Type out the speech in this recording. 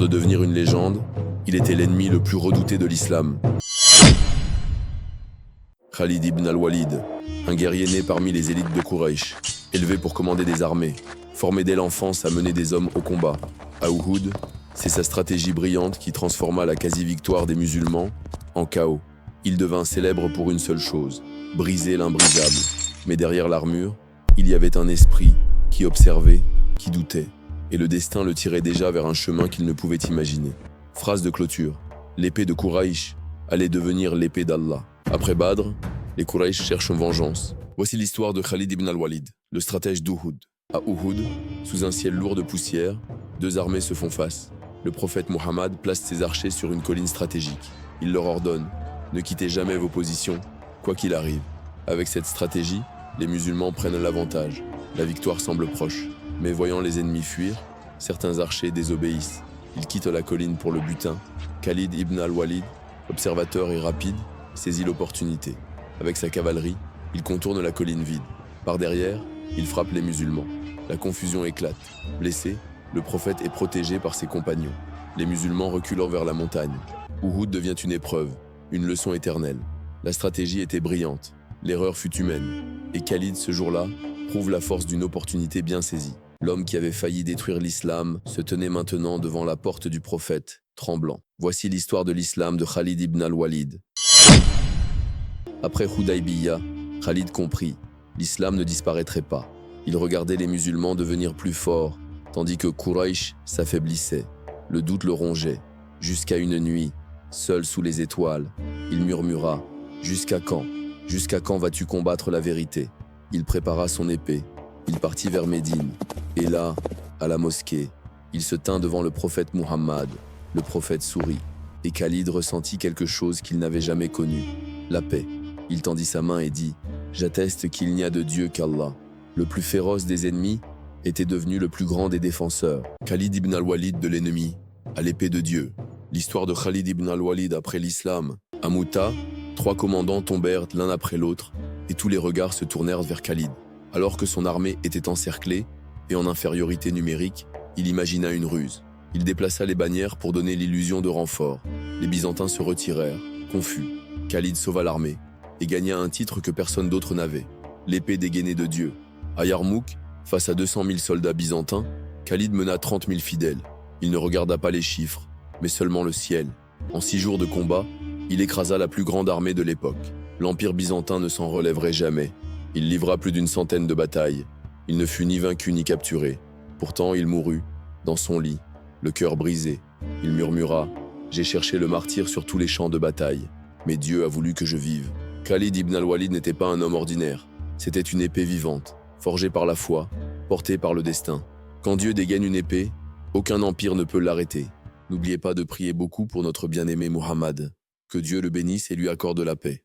de devenir une légende, il était l'ennemi le plus redouté de l'islam. Khalid ibn al-Walid, un guerrier né parmi les élites de Quraysh, élevé pour commander des armées, formé dès l'enfance à mener des hommes au combat. À Uhud, c'est sa stratégie brillante qui transforma la quasi-victoire des musulmans en chaos. Il devint célèbre pour une seule chose, briser l'imbrisable. Mais derrière l'armure, il y avait un esprit qui observait, qui doutait, et le destin le tirait déjà vers un chemin qu'il ne pouvait imaginer. Phrase de clôture, l'épée de Quraysh allait devenir l'épée d'Allah. Après Badr, les Quraysh cherchent vengeance. Voici l'histoire de Khalid ibn al-Walid, le stratège d'Uhud. À Uhud, sous un ciel lourd de poussière, deux armées se font face. Le prophète Mohammed place ses archers sur une colline stratégique. Il leur ordonne « Ne quittez jamais vos positions, quoi qu'il arrive ». Avec cette stratégie, les musulmans prennent l'avantage. La victoire semble proche. Mais voyant les ennemis fuir, certains archers désobéissent. Ils quittent la colline pour le butin. Khalid ibn al-Walid, observateur et rapide, saisit l'opportunité. Avec sa cavalerie, il contourne la colline vide. Par derrière, il frappe les musulmans. La confusion éclate. Blessé, le prophète est protégé par ses compagnons. Les musulmans reculant vers la montagne. Uhud devient une épreuve, une leçon éternelle. La stratégie était brillante, l'erreur fut humaine. Et Khalid, ce jour-là, prouve la force d'une opportunité bien saisie. L'homme qui avait failli détruire l'islam se tenait maintenant devant la porte du prophète, tremblant. Voici l'histoire de l'islam de Khalid ibn al-Walid. Après Hudaybiyah, Khalid comprit, l'islam ne disparaîtrait pas. Il regardait les musulmans devenir plus forts, tandis que Quraysh s'affaiblissait. Le doute le rongeait. Jusqu'à une nuit, seul sous les étoiles, il murmura « Jusqu'à quand? Jusqu'à quand vas-tu combattre la vérité ?» Il prépara son épée. Il partit vers Médine. Et là, à la mosquée, il se tint devant le prophète Muhammad. Le prophète sourit. Et Khalid ressentit quelque chose qu'il n'avait jamais connu. La paix. Il tendit sa main et dit « J'atteste qu'il n'y a de Dieu qu'Allah. » Le plus féroce des ennemis était devenu le plus grand des défenseurs. Khalid ibn al-Walid de l'ennemi, à l'épée de Dieu. L'histoire de Khalid ibn al-Walid après l'islam. À Mouta, 3 commandants tombèrent l'un après l'autre et tous les regards se tournèrent vers Khalid. Alors que son armée était encerclée et en infériorité numérique, il imagina une ruse. Il déplaça les bannières pour donner l'illusion de renfort. Les Byzantins se retirèrent, confus. Khalid sauva l'armée et gagna un titre que personne d'autre n'avait, l'épée dégainée de Dieu. À Yarmouk, face à 200 000 soldats byzantins, Khalid mena 30 000 fidèles. Il ne regarda pas les chiffres, mais seulement le ciel. En 6 jours de combat, il écrasa la plus grande armée de l'époque. L'Empire byzantin ne s'en relèverait jamais. Il livra plus d'une centaine de batailles. Il ne fut ni vaincu ni capturé. Pourtant, il mourut, dans son lit, le cœur brisé. Il murmura « J'ai cherché le martyr sur tous les champs de bataille, mais Dieu a voulu que je vive. » Khalid ibn al-Walid n'était pas un homme ordinaire. C'était une épée vivante, forgée par la foi, portée par le destin. Quand Dieu dégaine une épée, aucun empire ne peut l'arrêter. N'oubliez pas de prier beaucoup pour notre bien-aimé Muhammad. Que Dieu le bénisse et lui accorde la paix.